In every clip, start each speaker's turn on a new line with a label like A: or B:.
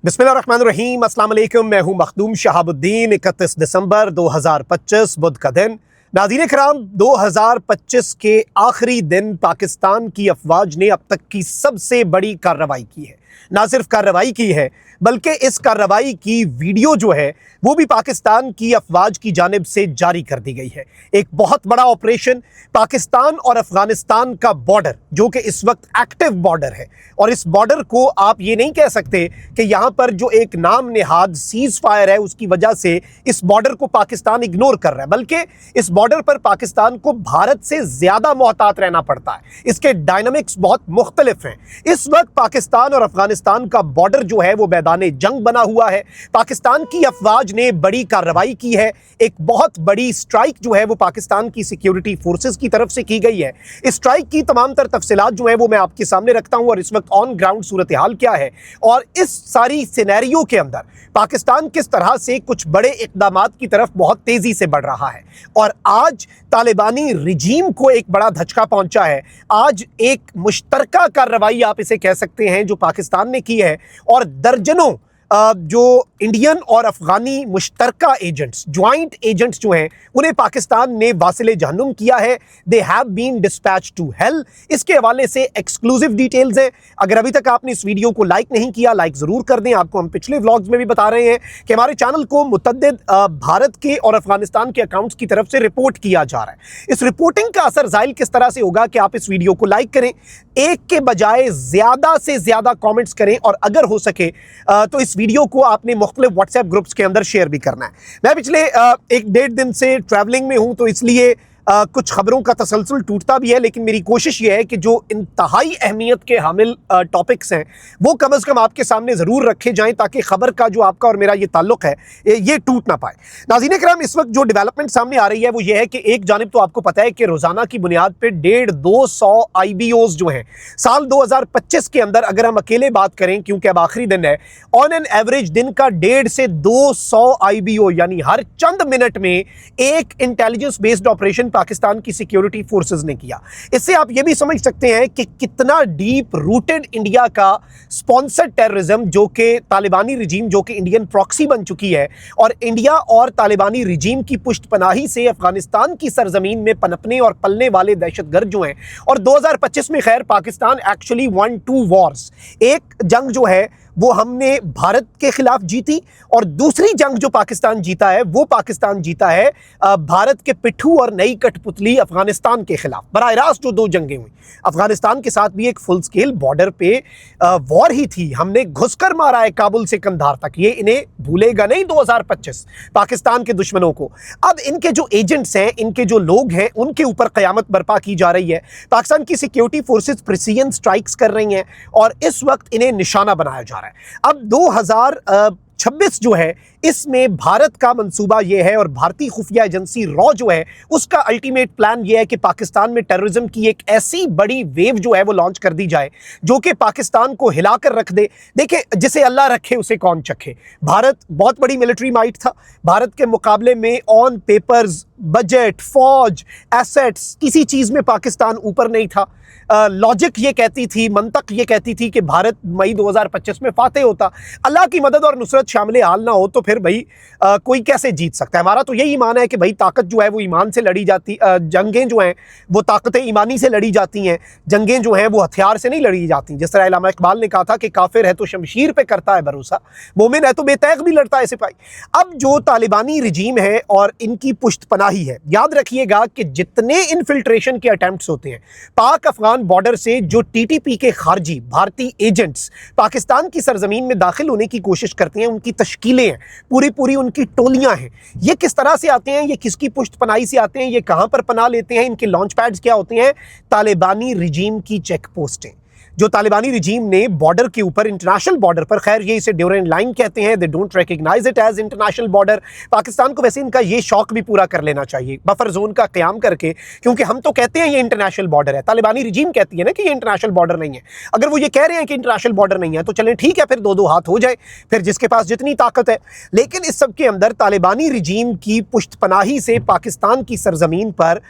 A: बिस्मिल्लाहिर्रहमानिर्रहीम, अस्सलाम वालेकुम। मैं हूं मखदूम शहाबुद्दीन। 31 दिसंबर 2025 बुध का दिन। नाज़रीन कराम, 2025 के आखिरी दिन पाकिस्तान की अफवाज ने अब तक की सबसे बड़ी कार्रवाई की है। ना सिर्फ कार्रवाई की है बल्कि इस कार्रवाई की वीडियो जो है वो भी पाकिस्तान की अफवाज की जानिब से जारी कर दी गई है। एक बहुत बड़ा ऑपरेशन, पाकिस्तान और अफगानिस्तान का बॉर्डर जो कि इस वक्त एक्टिव बॉर्डर है, और इस बॉर्डर को आप ये नहीं कह सकते कि यहाँ पर जो एक नाम नेहाद सीज फायर है उसकी वजह से इस बॉर्डर को पाकिस्तान इग्नोर कर रहा है, बल्कि इस बॉर्डर पर पाकिस्तान को भारत से ज्यादा मोहतात रहना पड़ता है। इसके डायनामिक्स बहुत मुख्तलिफ हैं। इस वक्त पाकिस्तान और अफगानिस्तान का बॉर्डर जो है वो मैदान जंग बना हुआ है। पाकिस्तान की अफवाज ने बड़ी कार्रवाई की है। एक बहुत बड़ी स्ट्राइक जो है वो पाकिस्तान की सिक्योरिटी फोर्सेस की तरफ से की गई है। इस स्ट्राइक की तमाम तर तफसीलात जो है वो मैं आपके सामने रखता हूं, और इस वक्त ऑन ग्राउंड सूरत हाल क्या है, और इस सारी सिनेरियो के अंदर पाकिस्तान किस तरह से कुछ बड़े इक़दामात की तरफ बहुत तेजी से बढ़ रहा है। और आज तालिबानी रिजीम को एक बड़ा धचका पहुंचा है। आज एक मुश्तरका कार्रवाई आप इसे कह सकते हैं जो पाकिस्तान ने की है, और दर्जनों जो इंडियन और अफगानी मुश्तरका एजेंट्स, ज्वाइंट एजेंट्स जो हैं, उन्हें पाकिस्तान ने वासिले जहन्नुम किया है। They have been dispatch to hell. इसके हवाले से एक्सक्लूसिव डिटेल्स हैं। अगर अभी तक आपने इस वीडियो को लाइक नहीं किया, लाइक ज़रूर कर दें। आपको हम पिछले व्लॉग्स में भी बता रहे हैं कि हमारे चैनल को मुतअद्दिद भारत के और अफगानिस्तान के अकाउंट्स की तरफ से रिपोर्ट किया जा रहा है। इस रिपोर्टिंग का असर ज़ाहिर किस तरह से होगा कि आप इस वीडियो को लाइक करें, एक के बजाय ज़्यादा से ज़्यादा कॉमेंट्स करें, और अगर हो सके तो इस वीडियो को आपने मुख्तलिफ व्हाट्सएप ग्रुप्स के अंदर शेयर भी करना है। मैं पिछले एक डेढ़ दिन से ट्रैवलिंग में हूं, तो इसलिए कुछ खबरों का तसलसल टूटता भी है, लेकिन मेरी कोशिश ये है कि जो इंतहाई अहमियत के हामिल टॉपिक्स हैं वो कम अज़ कम आपके सामने ज़रूर रखे जाएं, ताकि खबर का जो आपका और मेरा ये ताल्लुक़ है ये टूट ना पाए। नाज़रीन कराम, इस वक्त जो डेवलपमेंट सामने आ रही है वो ये है कि एक जानिब तो आपको पता है कि रोज़ाना की बुनियाद पर 150-200 IBOs जो हैं साल 2025 के अंदर, अगर हम अकेले बात करें क्योंकि अब आखिरी दिन है, ऑन एन एवरेज दिन का 150 से 200 IBO, यानी हर चंद मिनट में एक इंटेलिजेंस बेस्ड ऑपरेशन पाकिस्तान की सिक्योरिटी फोर्सेस ने किया। इससे आप यह भी समझ सकते हैं कि कितना डीप रूटेड इंडिया का स्पॉन्सर्ड टेररिज्म, जो कि तालिबानी रिजीम, जो कि इंडियन प्रॉक्सी बन चुकी है, और इंडिया और तालिबानी रिजीम की पुष्टपनाही से अफगानिस्तान की सरजमीन में पनपने और पलने वाले दहशतगर्द जो हैं। और 2025 में खैर Pakistan actually one two Wars, एक जंग जो है वो हमने भारत के खिलाफ जीती, और दूसरी जंग जो पाकिस्तान जीता है वो पाकिस्तान जीता है भारत के पिट्ठू और नई कठपुतली अफगानिस्तान के खिलाफ। बराह रास्त जो दो जंगें हुई, अफगानिस्तान के साथ भी एक फुल स्केल बॉर्डर पे वॉर ही थी। हमने घुसकर मारा है काबुल से कंधार तक। ये इन्हें भूलेगा नहीं 2025 पाकिस्तान के दुश्मनों को। अब इनके जो एजेंट्स हैं, इनके जो लोग हैं, उनके ऊपर क़यामत बर्पा की जा रही है। पाकिस्तान की सिक्योरिटी फोर्सेस प्रिसीजन स्ट्राइक्स कर रही हैं, और इस वक्त इन्हें निशाना बनाया जा रहा है। अब 2026 जो है इसमें भारत का मंसूबा यह है, और भारतीय खुफिया एजेंसी रॉ जो है उसका अल्टीमेट प्लान यह है कि पाकिस्तान में टेररिज्म की एक ऐसी बड़ी वेव जो है वो लॉन्च कर दी जाए जो कि पाकिस्तान को हिलाकर रख दे। देखिए, जिसे अल्लाह रखे उसे कौन चखे। भारत बहुत बड़ी मिलिट्री माइट था। भारत के मुकाबले में ऑन पेपर्स, बजट, फौज, एसेट्स, किसी चीज में पाकिस्तान ऊपर नहीं था। लॉजिक ये कहती थी, मंतक ये कहती थी कि भारत मई 2025 में फातेह होता। अल्लाह की मदद और नुसरत शामिल हाल ना हो तो फिर भाई कोई कैसे जीत सकता है। हमारा तो यही ईमान है कि भाई ताकत जो है वो ईमान से लड़ी जाती, जंगें जो हैं वो ताकतें ईमानी से लड़ी जाती हैं, जंगें जो हैं वो हथियार से नहीं लड़ी जाती। जिस तरह अल्लामा इकबाल ने कहा था कि काफिर है तो शमशीर पे करता है भरोसा, मोमिन है तो बेतैग भी लड़ता है सिपाही। अब जो तालिबानी रिजीम है और इनकी पुष्टपनाही है, याद रखिएगा कि जितने इनफिल्ट्रेशन के अटेम्प्ट्स होते हैं पाक अफगान बॉर्डर से, जो टीटीपी के खारजी भारतीय एजेंट्स पाकिस्तान की सरजमीन में दाखिल होने की कोशिश करते हैं, उनकी तश्कीलें हैं, पूरी पूरी उनकी टोलियां हैं। ये किस तरह से आते हैं, ये किसकी पुष्टपनाही से आते हैं, ये कहां पर पनाह लेते हैं, इनके लॉन्च पैड्स क्या होते हैं? तालिबानी रिजीम की चेक पोस्टें। जो तालिबानी रिजीम ने बॉर्डर के ऊपर, इंटरनेशनल बॉर्डर पर, खैर ये इसे ड्यूरेंट लाइन कहते हैं, they don't recognise it as international border. Pakistan को वैसे इनका ये शौक भी पूरा कर लेना चाहिए बफर जोन का क्याम करके, क्योंकि हम तो कहते हैं ये इंटरनेशनल बॉर्डर है, तालिबानी रिजीम कहती है ना कि ये इंटरनेशनल बॉर्डर नहीं है। अगर वो ये कह रहे हैं कि इंटरनेशनल बॉर्डर नहीं है तो चलें ठीक है, फिर दो दो हाथ हो जाए, फिर जिसके पास जितनी ताकत है। लेकिन इस सब के अंदर तालिबानी रिजीम की पुष्टपनाही से पाकिस्तान की सरजमीन पर,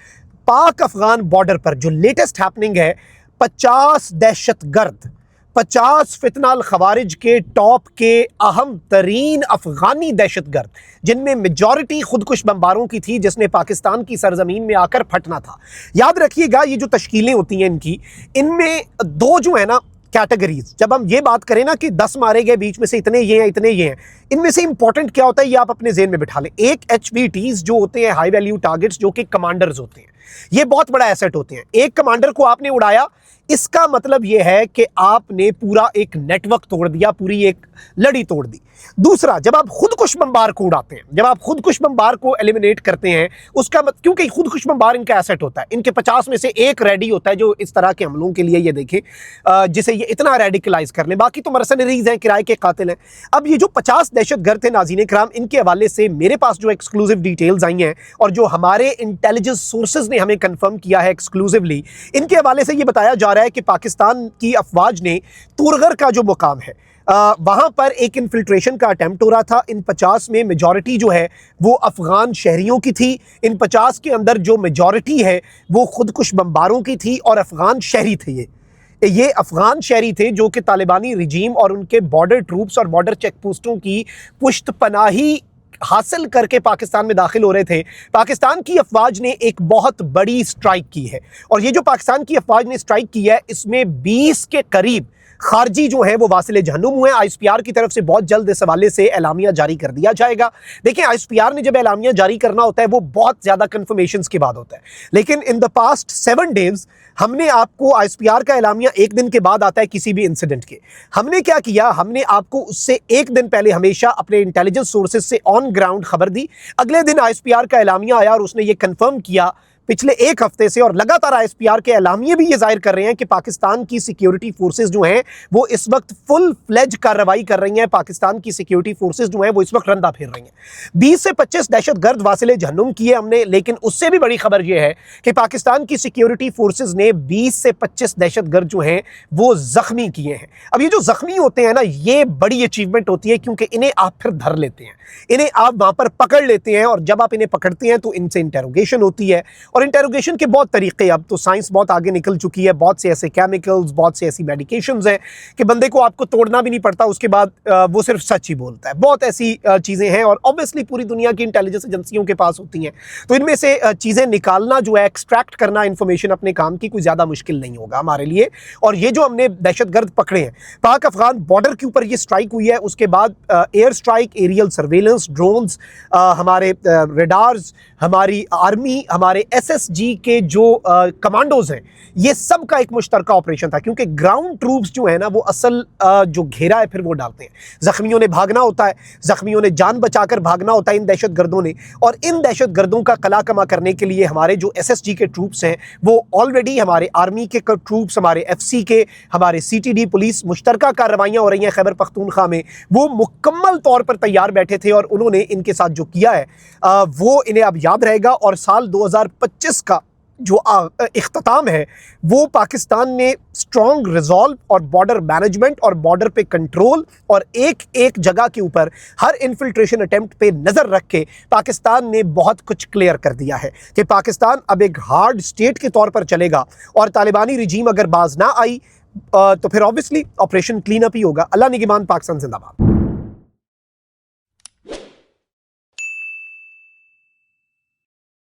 A: पाक अफगान बॉर्डर पर जो लेटेस्ट हैपनिंग है, 50 दहशतगर्द 50 फितनाल खवारिज के टॉप के अहम तरीन अफगानी दहशतगर्द, जिनमें मेजॉरिटी खुदकुश बमबारों की थी, जिसने पाकिस्तान की सरजमीन में आकर फटना था। याद रखिएगा, ये जो तश्कीलें होती हैं इनकी, इनमें दो जो है ना कैटेगरीज, जब हम ये बात करें ना कि 10 मारे गए, बीच में से इतने ये हैं इतने ये हैं, इनमें से इंपॉर्टेंट क्या होता है ये आप अपने जेहन में बिठा लें। एक HVTs जो होते हैं, हाई वैल्यू टारगेट्स, जो कि कमांडर्स होते हैं, ये बहुत बड़ा एसेट होते हैं। एक कमांडर को आपने उड़ाया, इसका मतलब यह है कि आपने पूरा एक नेटवर्क तोड़ दिया, पूरी एक लड़ी तोड़ दी। दूसरा, जब आप खुदकुश बमबार को उड़ाते हैं, जब आप खुदकुश बमबार को एलिमिनेट करते हैं, उसका क्योंकि खुदकुश बमबार इनका एसेट होता है, इनके 50 में से एक रेडी होता है जो इस तरह के हमलों के लिए, ये देखें, जिसे ये इतना रेडिकलाइज कर ले, बाकी तो मर्सनरीज हैं, किराए के कातिल हैं। अब ये जो 50 दहशतगर्द थे नाज़रीन कराम, इनके हवाले से मेरे पास जो एक्सक्लूसिव डिटेल्स आई हैं और जो हमारे इंटेलिजेंस सोर्सेज ने हमें कंफर्म किया है एक्सक्लूसिवली, इनके हवाले से ये बताया जा रहा है कि पाकिस्तान की अफवाज ने तुरगर का जो मुकाम है, वहां पर एक इन्फिल्ट्रेशन का अटेम्प्ट हो रहा था। इन 50 में मेजॉरिटी जो है वो अफगान शहरियों की थी। इन 50 के अंदर जो मेजॉरिटी है वो खुदकुश बमबारों की थी और अफगान शहरी थे। ये अफगान शहरी थे जो कि तालिबानी रिजीम और उनके बॉर्डर ट्रूप्स और बॉर्डर चेक पोस्टों की पुश्त पनाही हासिल करके पाकिस्तान में दाखिल हो रहे थे। पाकिस्तान की अफवाज ने एक बहुत बड़ी स्ट्राइक की है, और ये जो पाकिस्तान की अफवाज ने स्ट्राइक की है, इसमें 20 के करीब खारजी जो है वो वासिले जहन्नुम हुए। ISPR की तरफ से बहुत जल्द इस हवाले से एलामिया जारी कर दिया जाएगा। देखिए, ISPR ने जब एलामिया जारी करना होता है वो बहुत ज़्यादा कन्फर्मेशंस के बाद होता है, लेकिन इन द पास्ट 7 डेज हमने आपको, ISPR का एलामिया एक दिन के बाद आता है किसी भी इंसिडेंट के, हमने क्या किया, हमने आपको उससे एक दिन पहले हमेशा अपने इंटेलिजेंस सोर्सेज से ऑन ग्राउंड खबर दी। अगले दिन ISPR का एलामिया आया और उसने ये कंफर्म किया पिछले एक हफ्ते से, और लगातार ISPR के एलामिये भी ये जाहिर कर रहे हैं कि पाकिस्तान की सिक्योरिटी फोर्सेस जो हैं वो इस वक्त फुल फ्लेज कार्रवाई कर रही हैं। पाकिस्तान की सिक्योरिटी फोर्सेस जो हैं वो इस वक्त रंदा फेर रही हैं। 20 से 25 दहशतगर्द वासिले जहन्नुम किए हमने, लेकिन उससे भी बड़ी खबर यह है कि पाकिस्तान की सिक्योरिटी फोर्सेस ने 20 से 25 दहशतगर्द जो हैं वो जख्मी किए हैं। अब ये जो जख्मी होते हैं ना, ये बड़ी अचीवमेंट होती है, क्योंकि इन्हें आप फिर धर लेते हैं, इन्हें आप वहां पर पकड़ लेते हैं, और जब आप इन्हें पकड़ते हैं तो इनसे इंटेरोगेशन होती है। और इंटेरोगेशन के बहुत तरीके, अब तो साइंस बहुत आगे निकल चुकी है, बहुत से ऐसे केमिकल्स, बहुत से ऐसी मेडिकेशंस हैं कि बंदे को आपको तोड़ना भी नहीं पड़ता, उसके बाद वो सिर्फ सच ही बोलता है। बहुत ऐसी चीज़ें हैं, और ऑब्वियसली पूरी दुनिया की इंटेलिजेंस एजेंसियों के पास होती हैं, तो इनमें से चीज़ें निकालना जो है, एक्सट्रैक्ट करना इन्फॉर्मेशन अपने काम की, कोई ज़्यादा मुश्किल नहीं होगा हमारे लिए। और ये जो हमने दहशतगर्द पकड़े हैं, पाक अफगान बॉर्डर के ऊपर ये स्ट्राइक हुई है, उसके बाद air strike, aerial surveillance, drones, हमारे रेडार्स, हमारी आर्मी, हमारे SSG के जो कमांडोज हैं, ये सब का एक मुश्तरका ऑपरेशन था, क्योंकि ग्राउंड ट्रूप्स जो है ना वो असल जो घेरा है फिर वो डालते हैं। जख्मियों ने भागना होता है, जख्मियों ने जान बचाकर भागना होता है इन दहशतगर्दों ने, और इन दहशतगर्दों का कला कमा करने के लिए हमारे जो SSG के ट्रूप्स हैं वो ऑलरेडी, हमारे आर्मी के ट्रूप्स, हमारे FC के, हमारे CTD पुलिस, मुश्तरका कार्रवाइयाँ हो रही हैं खैबर पख्तूनख्वा में, वो मुकम्मल तौर पर तैयार बैठे थे, और उन्होंने इनके साथ जो किया है वो इन्हें अब याद रहेगा। और साल 2025 का जो इख्तिताम है वो पाकिस्तान ने स्ट्रॉन्ग रिजॉल्व और बॉर्डर मैनेजमेंट और बॉर्डर पे कंट्रोल और एक एक जगह के ऊपर हर इन्फिल्ट्रेशन अटेम्प्ट पे नज़र रख के पाकिस्तान ने बहुत कुछ क्लियर कर दिया है कि पाकिस्तान अब एक हार्ड स्टेट के तौर पर चलेगा, और तालिबानी रिजीम अगर बाज ना आई तो फिर ऑब्वियसली ऑपरेशन क्लीन अप ही होगा। अल्लाह निगहबान, पाकिस्तान जिंदाबाद।